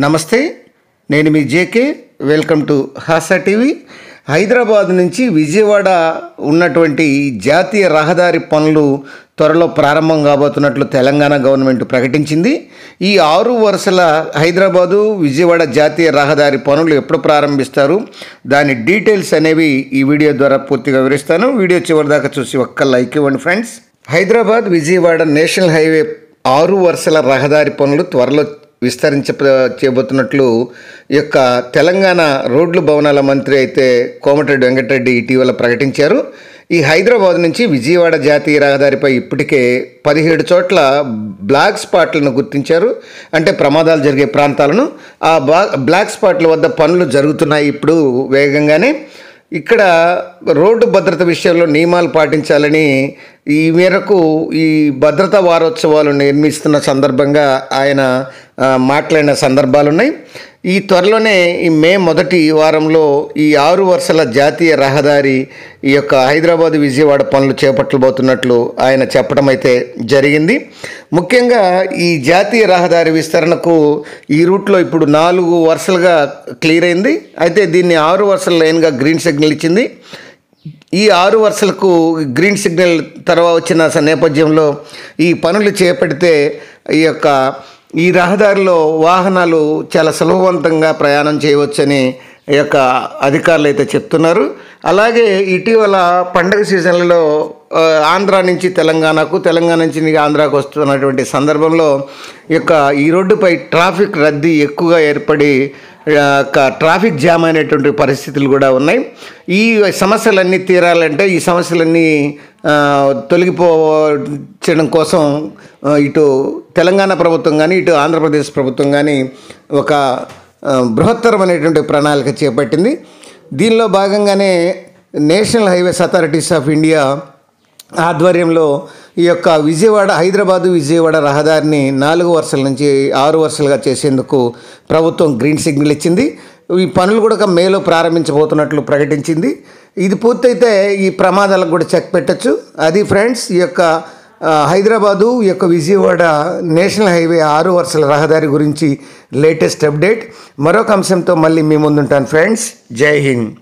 నమస్తే, నేను మీ JK. Welcome to Hasa TV. Hyderabad నుంచి విజయవాడ ఉన్నటువంటి జాతీయ రహదారి పనులు త్వరలో ప్రారంభం కాబోతున్నట్లు తెలంగాణ గవర్నమెంట్ ప్రకటించింది. ఈ 6 వరుసల హైదరాబాదు విజయవాడ జాతీయ రహదారి పనులు ఎప్పుడు ప్రారంభిస్తారు, దాని డీటెయిల్స్ అనేవి ఈ వీడియో ద్వారా పూర్తిగా వివరిస్తాను. వీడియో చివరి దాకా చూసి ఒక్క లైక్ ఇవ్వండి friends. Hyderabad Vijayawada national highway 6 వరుసల రహదారి పనులు త్వరలో చేయబోతున్నట్లు ఈ యొక్క తెలంగాణ రోడ్లు భవనాల మంత్రి అయితే కోమటిరెడ్డి వెంకటరెడ్డి ఇటీవల ప్రకటించారు. ఈ హైదరాబాద్ నుంచి విజయవాడ జాతీయ రహదారిపై ఇప్పటికే 17 చోట్ల బ్లాక్ స్పాట్లను గుర్తించారు. అంటే ప్రమాదాలు జరిగే ప్రాంతాలను. ఆ బ్లాక్ స్పాట్ల వద్ద పనులు జరుగుతున్నాయి ఇప్పుడు వేగంగానే. ఇక్కడ రోడ్డు భద్రత విషయంలో నియమాలు పాటించాలని ఈ మేరకు ఈ భద్రతా వారోత్సవాలు నిర్మిస్తున్న సందర్భంగా ఆయన మాట్లాడిన సందర్భాలున్నాయి. ఈ త్వరలోనే ఈ మే మొదటి వారంలో ఈ 6 వరుసల జాతీయ రహదారి ఈ యొక్క హైదరాబాద్ విజయవాడ పనులు చేపట్టబోతున్నట్లు ఆయన చెప్పడం అయితే జరిగింది. ముఖ్యంగా ఈ జాతీయ రహదారి విస్తరణకు ఈ రూట్లో ఇప్పుడు 4 వరుసలుగా క్లియర్ అయింది. అయితే దీన్ని 6 వరుసల లైన్గా గ్రీన్ సిగ్నల్ ఇచ్చింది. ఈ 6 వరుసలకు గ్రీన్ సిగ్నల్ తర్వాత వచ్చిన నేపథ్యంలో ఈ పనులు చేపడితే ఈ రహదారిలో వాహనాలు చాలా సులభవంతంగా ప్రయాణం చేయవచ్చని ఈ యొక్క అధికారులు అయితే చెప్తున్నారు. అలాగే ఇటీవల పండగ సీజన్లలో ఆంధ్ర నుంచి తెలంగాణకు, తెలంగాణ నుంచి ఆంధ్రాకు వస్తున్నటువంటి సందర్భంలో ఈ రోడ్డుపై ట్రాఫిక్ రద్దీ ఎక్కువగా ఏర్పడి ట్రాఫిక్ జామ్ అయినటువంటి పరిస్థితులు కూడా ఉన్నాయి. ఈ సమస్యలన్నీ తీరాలంటే, ఈ సమస్యలన్నీ తొలగిపోవడం కోసం ఇటు తెలంగాణ ప్రభుత్వం కానీ ఇటు ఆంధ్రప్రదేశ్ ప్రభుత్వం కానీ ఒక బృహత్తరమైనటువంటి ప్రణాళిక చేపట్టింది. దీనిలో భాగంగానే national highways authorities of India ఆధ్వర్యంలో ఈ యొక్క హైదరాబాదు విజయవాడ రహదారిని 4 వరుసల నుంచి 6 వరుసలుగా చేసేందుకు ప్రభుత్వం గ్రీన్ సిగ్నల్ ఇచ్చింది. ఈ పనులు కూడా మేలో ప్రారంభించబోతున్నట్లు ప్రకటించింది. ఇది పూర్తయితే ఈ ప్రమాదాలకు కూడా చెక్ పెట్టచ్చు. అది ఫ్రెండ్స్, ఈ యొక్క హైదరాబాదు విజయవాడ నేషనల్ హైవే 6 వరుసల రహదారి గురించి లేటెస్ట్ అప్డేట్. మరొక అంశంతో మళ్ళీ మీ ముందుంటాను ఫ్రెండ్స్. జై హింద్.